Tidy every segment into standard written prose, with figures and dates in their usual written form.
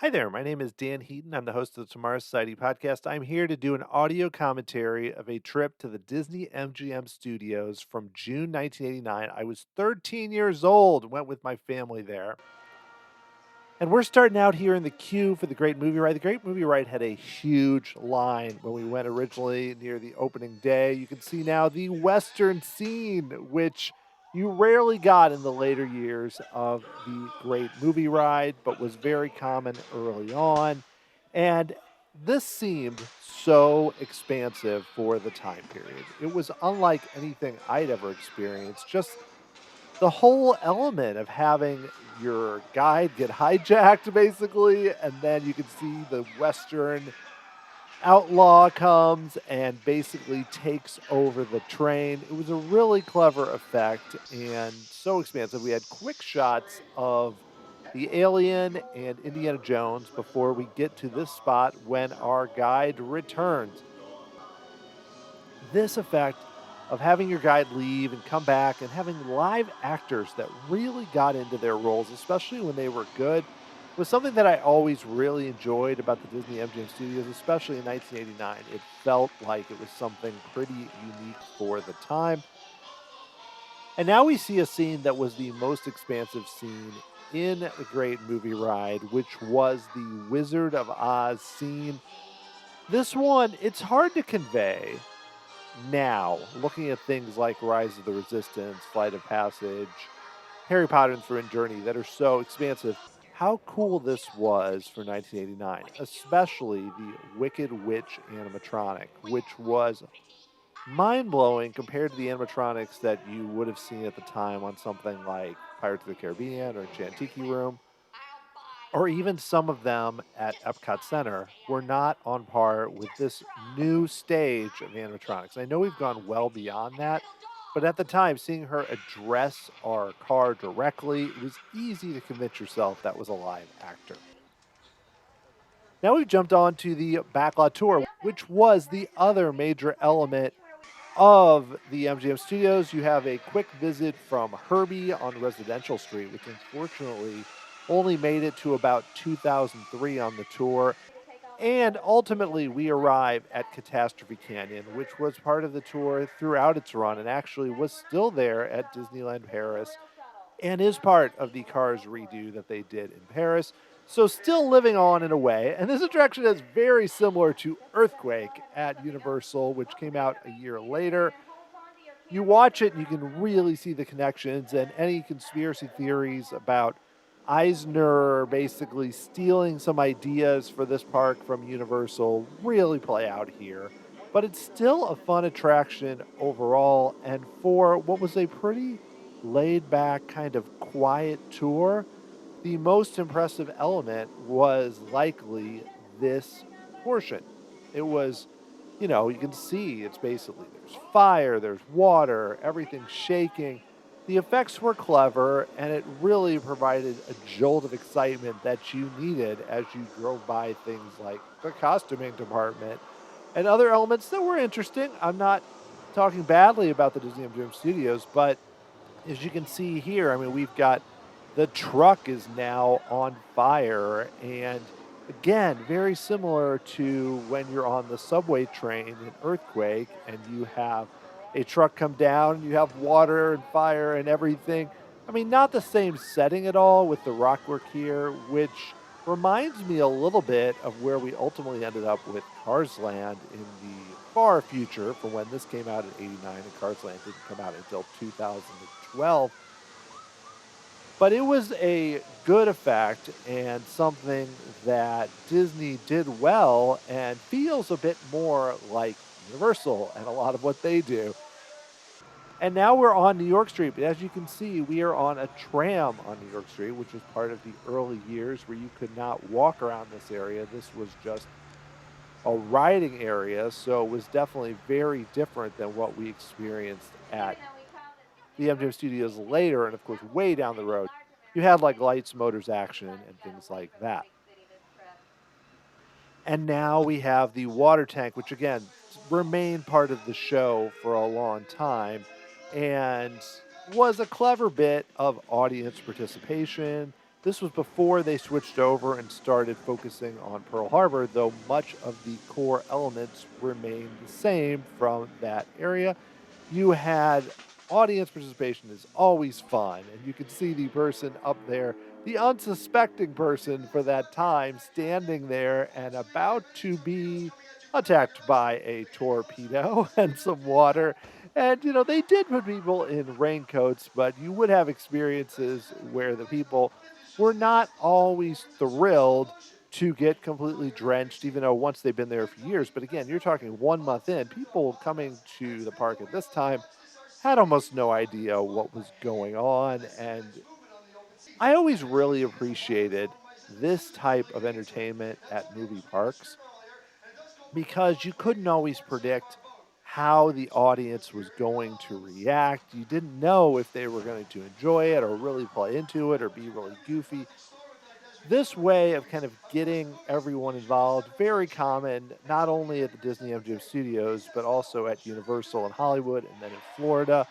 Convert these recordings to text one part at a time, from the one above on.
Hi there, my name is Dan Heaton. I'm the host of the Tomorrow Society podcast. I'm here to do an audio commentary of a trip to the Disney MGM Studios from June 1989. I was 13 years old, went with my family there. And we're starting out here in the queue for the Great Movie Ride. The Great Movie Ride had a huge line when we went originally near the opening day. You can see now the Western scene, which you rarely got in the later years of the Great Movie Ride, but was very common early on. And this seemed so expansive for the time period. It was unlike anything I'd ever experienced. Just the whole element of having your guide get hijacked basically, and then you can see the Western outlaw comes and basically takes over the train. It was a really clever effect and so expansive. We had quick shots of the alien and Indiana Jones before we get to this spot when our guide returns. This effect of having your guide leave and come back and having live actors that really got into their roles, especially when they were good, was something that I always really enjoyed about the Disney MGM Studios, especially in 1989. It felt like it was something pretty unique for the time. And now we see a scene that was the most expansive scene in the Great Movie Ride, which was the Wizard of Oz scene. This one, it's hard to convey now, looking at things like Rise of the Resistance, Flight of Passage, Harry Potter and the Forbidden Journey that are so expansive, how cool this was for 1989, especially the Wicked Witch animatronic, which was mind blowing compared to the animatronics that you would have seen at the time on something like Pirates of the Caribbean or Chantiki Room, or even some of them at Epcot Center were not on par with this new stage of animatronics. I know we've gone well beyond that, but at the time, seeing her address our car directly, it was easy to convince yourself that was a live actor. Now we've jumped on to the Backlot Tour, which was the other major element of the MGM Studios. You have a quick visit from Herbie on Residential Street, which unfortunately only made it to about 2003 on the tour. And ultimately, we arrive at Catastrophe Canyon, which was part of the tour throughout its run and actually was still there at Disneyland Paris and is part of the Cars redo that they did in Paris. So, still living on in a way. And this attraction is very similar to Earthquake at Universal, which came out a year later. You watch it and you can really see the connections and any conspiracy theories about Eisner basically stealing some ideas for this park from Universal really play out here. But it's still a fun attraction overall. And for what was a pretty laid back, kind of quiet tour, the most impressive element was likely this portion. It was, you can see it's basically there's fire, there's water, everything's shaking. The effects were clever and it really provided a jolt of excitement that you needed as you drove by things like the costuming department and other elements that were interesting. I'm not talking badly about the Disney MGM Studios, but as you can see here, I mean, we've got the truck is now on fire. And again, very similar to when you're on the subway train in Earthquake and you have a truck come down and you have water and fire and everything. I mean, not the same setting at all with the rockwork here, which reminds me a little bit of where we ultimately ended up with Cars Land in the far future from when this came out in 89 and Cars Land didn't come out until 2012. But it was a good effect and something that Disney did well and feels a bit more like Universal and a lot of what they do. And now we're on New York Street. But as you can see, we are on a tram on New York Street, which was part of the early years where you could not walk around this area. This was just a riding area. So it was definitely very different than what we experienced at the MGM Studios later. And of course, way down the road, you had like lights, motors, action, and things like that. And now we have the water tank, which again remained part of the show for a long time and was a clever bit of audience participation. This was before they switched over and started focusing on Pearl Harbor, though much of the core elements remained the same from that area. You had audience participation is always fun, and you could see the person up there, the unsuspecting person for that time, standing there and about to be attacked by a torpedo and some water. And, they did put people in raincoats, but you would have experiences where the people were not always thrilled to get completely drenched, even though once they've been there for years. But again, you're talking 1 month in, people coming to the park at this time had almost no idea what was going on. And I always really appreciated this type of entertainment at movie parks because you couldn't always predict how the audience was going to react. You didn't know if they were going to enjoy it or really play into it or be really goofy. This way of kind of getting everyone involved, very common, not only at the Disney MGM Studios, but also at Universal in Hollywood and then in Florida.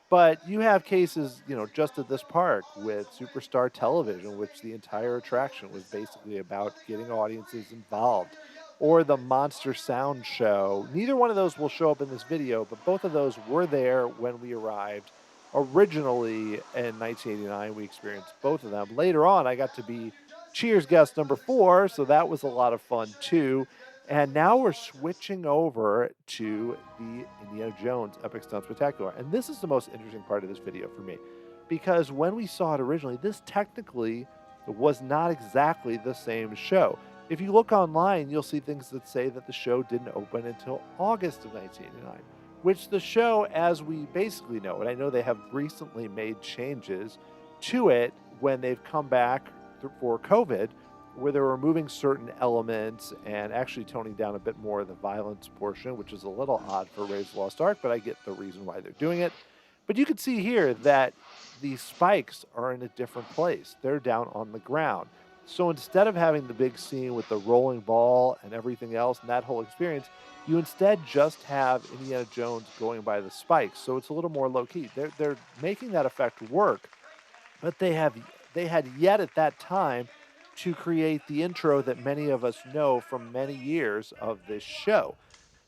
But you have cases, just at this park with Superstar Television, which the entire attraction was basically about getting audiences involved, or the Monster Sound Show. Neither one of those will show up in this video, but both of those were there when we arrived. Originally in 1989, we experienced both of them. Later on, I got to be Cheers guest number 4, so that was a lot of fun too. And now we're switching over to the Indiana Jones Epic Stunt Spectacular. And this is the most interesting part of this video for me, because when we saw it originally, this technically was not exactly the same show. If you look online, you'll see things that say that the show didn't open until August of 1989, which the show, as we basically know it, I know they have recently made changes to it when they've come back for COVID, where they're removing certain elements and actually toning down a bit more of the violence portion, which is a little odd for Raiders of the Lost Ark, but I get the reason why they're doing it. But you can see here that the spikes are in a different place. They're down on the ground. So instead of having the big scene with the rolling ball and everything else and that whole experience, you instead just have Indiana Jones going by the spikes. So it's a little more low-key. They're making that effect work, but they had yet at that time to create the intro that many of us know from many years of this show.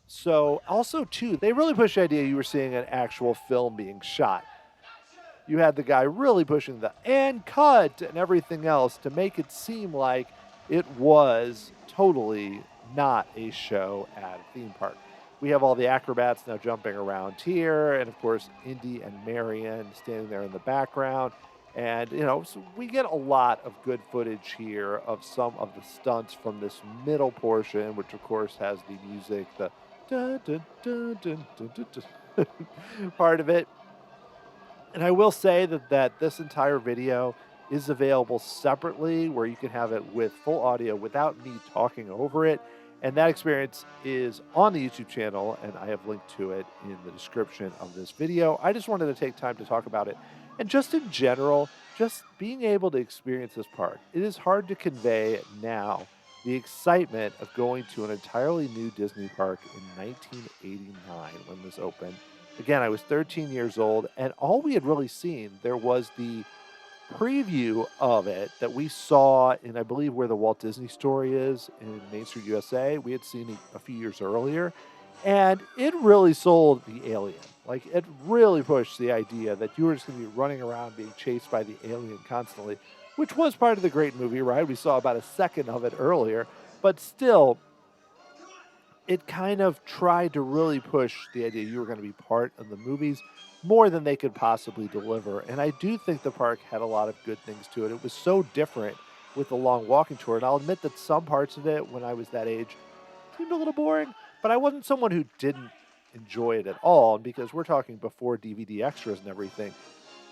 So also too, they really pushed the idea you were seeing an actual film being shot. You had the guy really pushing the and cut and everything else to make it seem like it was totally not a show at a theme park. We have all the acrobats now jumping around here, and of course, Indy and Marion standing there in the background. And, so we get a lot of good footage here of some of the stunts from this middle portion, which of course has the music, the dun, dun, dun, dun, dun, dun, dun, part of it. And I will say that this entire video is available separately, where you can have it with full audio without me talking over it. And that experience is on the YouTube channel, and I have linked to it in the description of this video. I just wanted to take time to talk about it. And just in general, just being able to experience this park, it is hard to convey now the excitement of going to an entirely new Disney park in 1989 when this opened. Again, I was 13 years old, and all we had really seen, there was the preview of it that we saw in, I believe, where the Walt Disney Story is in Main Street, USA. We had seen it a few years earlier, and it really sold the alien. Like, it really pushed the idea that you were just going to be running around being chased by the alien constantly, which was part of the great movie ride. We saw about a second of it earlier, but still, it kind of tried to really push the idea you were going to be part of the movies more than they could possibly deliver. And I do think the park had a lot of good things to it. It was so different with the long walking tour. And I'll admit that some parts of it, when I was that age, seemed a little boring, but I wasn't someone who didn't enjoy it at all. Because we're talking before DVD extras and everything.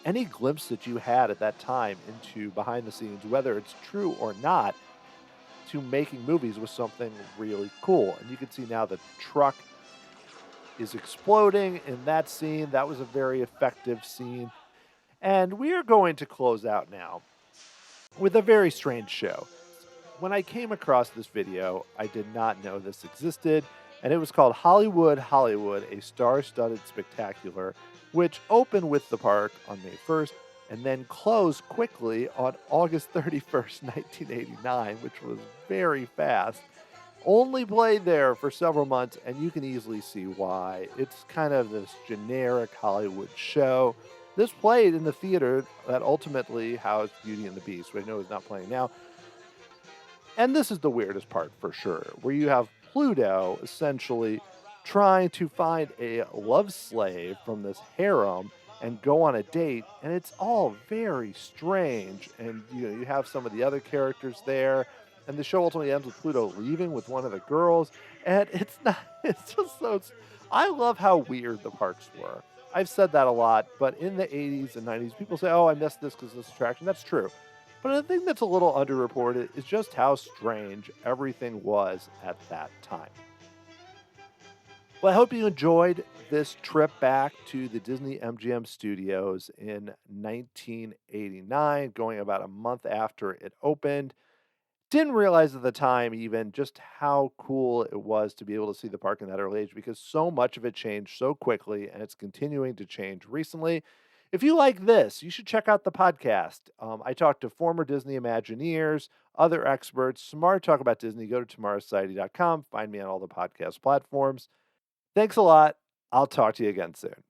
Any glimpse that you had at that time into behind the scenes, whether it's true or not, to making movies was something really cool. And you can see now that the truck is exploding in that scene. That was a very effective scene. And we are going to close out now with a very strange show. When I came across this video, I did not know this existed, and it was called Hollywood, Hollywood, a Star-Studded Spectacular, which opened with the park on May 1st, and then closed quickly on August 31st, 1989, which was very fast. Only played there for several months, and you can easily see why. It's kind of this generic Hollywood show. This played in the theater that ultimately housed Beauty and the Beast, which I know is not playing now. And this is the weirdest part for sure, where you have Pluto essentially trying to find a love slave from this harem and go on a date, and it's all very strange. And you have some of the other characters there, and the show ultimately ends with Pluto leaving with one of the girls, and it's not. It's just so. I love how weird the parks were. I've said that a lot, but in the 80s and 90s, people say, "Oh, I missed this because of this attraction." That's true. But the thing that's a little underreported is just how strange everything was at that time. Well, I hope you enjoyed this trip back to the Disney MGM Studios in 1989, going about a month after it opened. Didn't realize at the time even just how cool it was to be able to see the park in that early age because so much of it changed so quickly and it's continuing to change recently. If you like this, you should check out the podcast. I talk to former Disney Imagineers, other experts, smart talk about Disney. Go to tomorrowsociety.com. Find me on all the podcast platforms. Thanks a lot. I'll talk to you again soon.